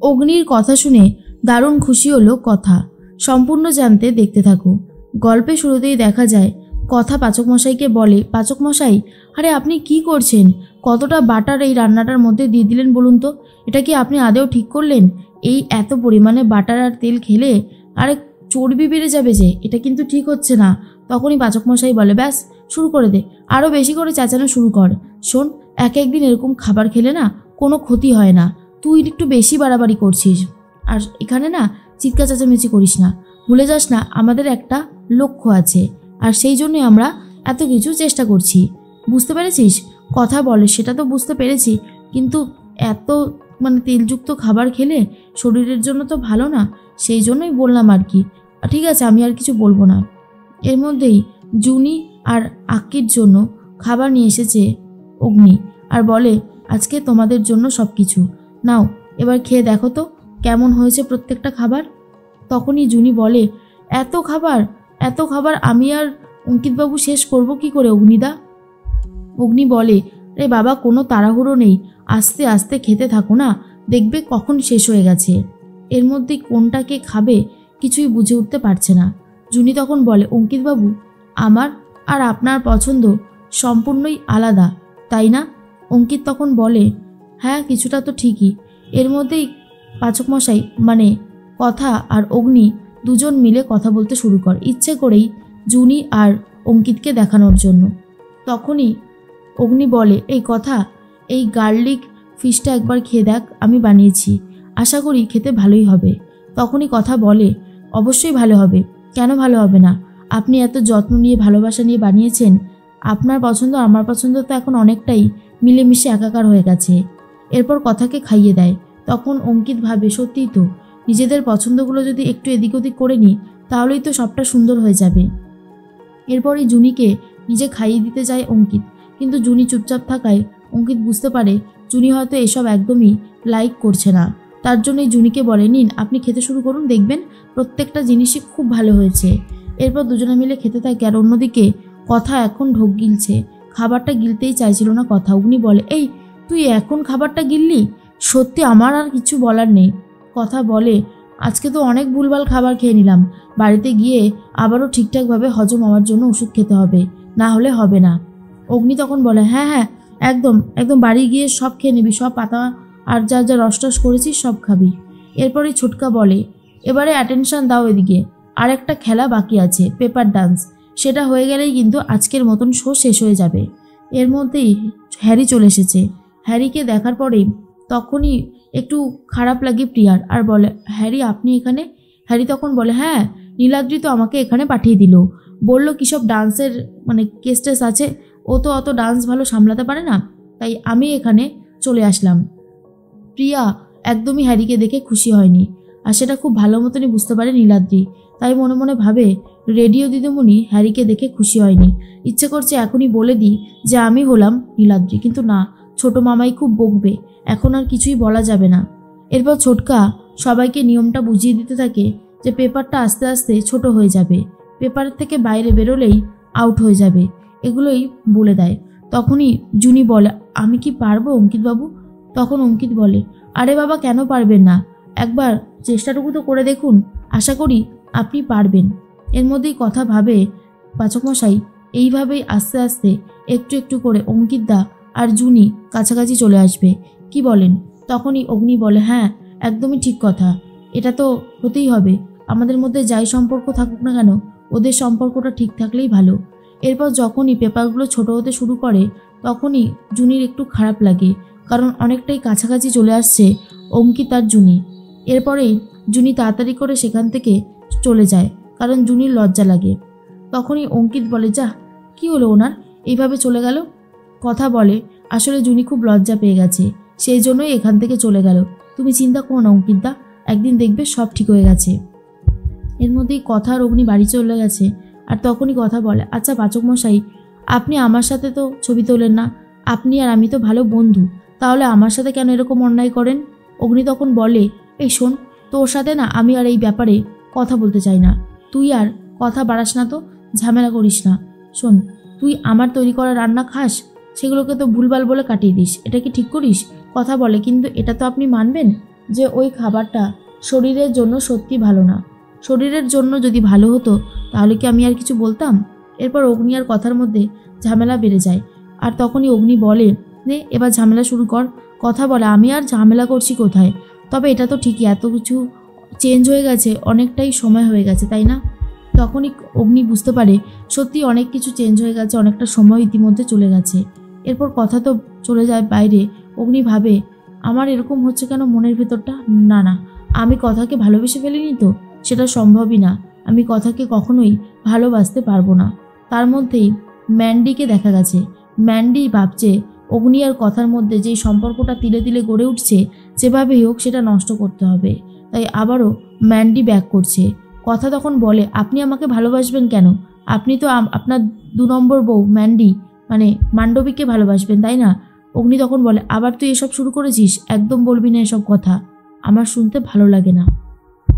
অগ্নির কথা শুনে দারুণ খুশি হলো কথা। সম্পূর্ণ জানতে দেখতে থাকো। গল্পে শুরুতেই দেখা যায় কথা পাচক মশাইকে বলে, পাচক মশাই, আরে আপনি কি করছেন? কতটা বাটার এই রান্নাটার মধ্যে দিয়ে দিলেন বলুন তো? এটা কি আপনি আদেও ঠিক করলেন? এই এত পরিমাণে বাটার আর তেল খেলে আরে চর্বি বেড়ে যাবে যে, এটা কিন্তু ঠিক হচ্ছে না। তখনই পাচক মশাই বলে, ব্যাস শুরু করে দে, আরও বেশি করে চেঁচানো শুরু কর। শোন, এক একদিন এরকম খাবার খেলে না কোনো ক্ষতি হয় না, তুই একটু বেশি বাড়াবাড়ি করছিস। আর এখানে না চিৎকার চেঁচামেচি করিস না, ভুলে যাস না আমাদের একটা লক্ষ্য আছে, আর সেই জন্যই আমরা এত কিছু চেষ্টা করছি, বুঝতে পেরেছিস? কথা বলে, সেটা তো বুঝতে পেরেছি, কিন্তু এত তেলযুক্ত খাবার খেলে শরীরের জন্য তো ভালো না, সেই জন্যই বললাম আর কি। ঠিক আছে, আমি আর কিছু বলবো না। এর মধ্যেই জুনি আর আক্কির জন্য খাবার নিয়ে এসেছে অগ্নি, আর বলে, আজকে তোমাদের জন্য সব কিছু নাও, এবার খেয়ে দেখো তো কেমন হয়েছে প্রত্যেকটা খাবার। তখনই জুনি বলে, এত খাবার আমি আর অঙ্কিতবাবু শেষ করব কি করে অগ্নিদা? অগ্নি বলে, রে বাবা, কোনো তাড়াহুড়ো নেই, আস্তে আস্তে খেতে থাকো না, দেখবে কখন শেষ হয়ে গেছে। এর মধ্যে কোনটাকে খাবে কিছুই বুঝে উঠতে পারছে না। জুনি তখন বলে, অঙ্কিতবাবু, আমার আর আপনার পছন্দ সম্পূর্ণই আলাদা, তাই না? অঙ্কিত তখন বলে, হ্যাঁ কিছুটা তো ঠিকই। এর মধ্যেই পাচক মশাই কথা আর অগ্নি দুজন মিলে কথা বলতে শুরু করে, ইচ্ছে করেই জুনি আর অঙ্কিতকে দেখানোর জন্য। তখনই অগ্নি বলে, এই কথা, এই গার্লিক ফিশটা একবার খেয়ে দেখ, আমি বানিয়েছি, আশা করি খেতে ভালোই হবে। তখনই কথা বলে, অবশ্যই ভালো হবে, কেন ভালো হবে না? আপনি এত যত্ন নিয়ে ভালোবাসা নিয়ে বানিয়েছেন, আপনার পছন্দ আমার পছন্দ তো এখন অনেকটাই মিলেমিশে একাকার হয়ে গেছে। এরপর কথাকে খাইয়ে দেয়। তখন অঙ্কিত ভাবে, সত্যিই তো, নিজেদের পছন্দগুলো যদি একটু এদিক ওদিক করে নিই তাহলেই তো সবটা সুন্দর হয়ে যাবে। এরপরই জুনিকে নিজে খাইয়ে দিতে যায় অঙ্কিত, কিন্তু জুনি চুপচাপ থাকায় অঙ্কিত বুঝতে পারে জুনি হয়তো এসব একদমই লাইক করছে না। তার জন্যই জুনিকে বলে, নিন আপনি খেতে শুরু করুন, দেখবেন প্রত্যেকটা জিনিসই খুব ভালো হয়েছে। এরপর দুজনে মিলে খেতে থাকে। আর অন্যদিকে কথা এখন ঢোক গিলছে, খাবারটা গিলতেই চাইছিল না কথা। অগ্নি বলে, এই তুই এখন খাবারটা গিললি? সত্যি আমার আর কিছু বলার নেই। কথা বলে, আজকে তো অনেক ভুলভাল খাবার খেয়ে নিলাম, বাড়িতে গিয়ে আবারও ঠিকঠাকভাবে হজম হওয়ার জন্য ওষুধ খেতে হবে, না হলে হবে না। অগ্নি তখন বলে, হ্যাঁ হ্যাঁ, একদম একদম, বাড়ি গিয়ে সব খেয়ে নিবি, সব পাতা আর যা যা রস টস করেছিস সব খাবি। এরপরই ছোটকা বলে, এবারে অ্যাটেনশন দাও এদিকে, আর একটা খেলা বাকি আছে, পেপার ডান্স, সেটা হয়ে গেলেই কিন্তু আজকের মতন শো শেষ হয়ে যাবে। এর মধ্যেই হ্যারি চলে এসেছে। হ্যারিকে দেখার পরেই তখনই একটু খারাপ লাগে প্রিয়ার, আর বলে, হ্যারি আপনি এখানে? হ্যারি তখন বলে, হ্যাঁ নীলাদ্রি তো আমাকে এখানে পাঠিয়ে দিল, বলল কি সব ডান্সের কেস টেস আছে, ও তো অত ডান্স ভালো সামলাতে পারে না, তাই আমি এখানে চলে আসলাম। প্রিয়া একদমই হ্যারিকে দেখে খুশি হয়নি, আর সেটা খুব ভালো মতনই বুঝতে পারে নীলাদ্রি, তাই মনে মনে ভাবে রেডিও দিদিমণি হ্যারিকে দেখে খুশি হয়নি, ইচ্ছে করছে এখনই বলে দিই যে আমি হলাম নীলাদ্রি, কিন্তু না, ছোট মামাই খুব বকবে, এখন আর কিছুই বলা যাবে না। এরপর ছোটকা সবাইকে নিয়মটা বুঝিয়ে দিতে থাকে যে পেপারটা আস্তে আস্তে ছোট হয়ে যাবে, পেপারের থেকে বাইরে বেরোলেই আউট হয়ে যাবে, এগুলোই বলে দেয়। তখনই জুনি বলে, আমি কি পারবো অঙ্কিতবাবু? তখন অঙ্কিত বলে, আরে বাবা কেন পারবেন না, একবার চেষ্টাটুকু তো করে দেখুন, আশা করি আপনি পারবেন। এর মধ্যেই কথা ভাবে পাচক মশাই এইভাবেই আস্তে আস্তে একটু একটু করে অঙ্কিতদা আর জুনি কাছাকাছি চলে আসবে, কি বলেন? তখনই অগ্নি বলে, হ্যাঁ একদমই ঠিক কথা, এটা তো হতেই হবে, আমাদের মধ্যে যাই সম্পর্ক থাকুক না কেন ওদের সম্পর্কটা ঠিক থাকলেই ভালো। এরপর যখনই পেপারগুলো ছোট হতে শুরু করে তখনই জুনির একটু খারাপ লাগে, কারণ অনেকটাই কাছাকাছি চলে আসছে অঙ্কিত আর জুনি। এরপরেই জুনি তাড়াতাড়ি করে সেখান থেকে চলে যায়, কারণ জুনির লজ্জা লাগে। তখনই অঙ্কিত বলে, যা কি হলো ওনার, এইভাবে চলে গেল? কথা বলে, আসলে জুনি খুব লজ্জা পেয়ে গেছে, সেই জন্যই এখান থেকে চলে গেল, তুমি চিন্তা করো না অঙ্কিতদা, একদিন দেখবে সব ঠিক হয়ে গেছে। এর মধ্যেই কথা আর অগ্নি বাড়ি চলে গেছে। আর তখনই কথা বলে, আচ্ছা পাচক মশাই, আপনি আমার সাথে তো ছবি তোলেন না, আপনি আর আমি তো ভালো বন্ধু, তাহলে আমার সাথে কেন এরকম অন্যায় করেন? অগ্নি তখন বলে, এই শোন, তোর সাথে না আমি আর এই ব্যাপারে কথা বলতে চাই না, তুই আর কথা বাড়াস না তো, ঝামেলা করিস না। শোন, তুই আমার তৈরি করা রান্না খাস, সেগুলোকে তো ভুলভাল বলে কাটিয়ে দিস, এটা কি ঠিক করিস? কথা বলে, কিন্তু এটা তো আপনি মানবেন? যে ওই খাবারটা শরীরের জন্য সত্যি ভালো না। শরীরের জন্য যদি ভালো হতো তাহলে কি আমি আর কিছু বলতাম? এরপর অগ্নি আর কথার মধ্যে ঝামেলা বেড়ে যায়। আর তখনই অগ্নি বলে, নে এবার ঝামেলা শুরু কর। কথা বলে, আমি আর ঝামেলা করছি কোথায়? তবে এটা তো ঠিকই, এত কিছু চেঞ্জ হয়ে গেছে, অনেকটাই সময় হয়ে গেছে, তাই না? তখনই অগ্নি বুঝতে পারে সত্যি অনেক কিছু চেঞ্জ হয়ে গেছে, অনেকটা সময় ইতিমধ্যে চলে গেছে। এরপর কথা তো চলে যায় বাইরে। অগ্নি ভাবে, আমার এরকম হচ্ছে কেন মনের ভেতরটা? না না, আমি কথাকে ভালোবেসে ফেলিনি তো, সেটা সম্ভবই না। আমি কথাকে কখনোই ভালোবাসতে পারবো না। তার মধ্যেই ম্যান্ডিকে দেখা গেছে। ম্যান্ডি ভাবছে অগ্নি আর কথার মধ্যে যেই সম্পর্কটা তিলে তিলে গড়ে উঠছে, যেভাবেই হোক সেটা নষ্ট করতে হবে। তাই আবারও ম্যান্ডি ব্যাক করছে। কথা তখন বলে, আপনি আমাকে ভালোবাসবেন কেন? আপনি তো আপনার 2 নম্বর বউ ম্যান্ডি মানে মান্ডবীকে ভালোবাসবেন, তাই না? অগ্নি তখন বলে, আবার তুই এসব শুরু করেছিস? একদম বলবি না এসব কথা, আমার শুনতে ভালো লাগে না।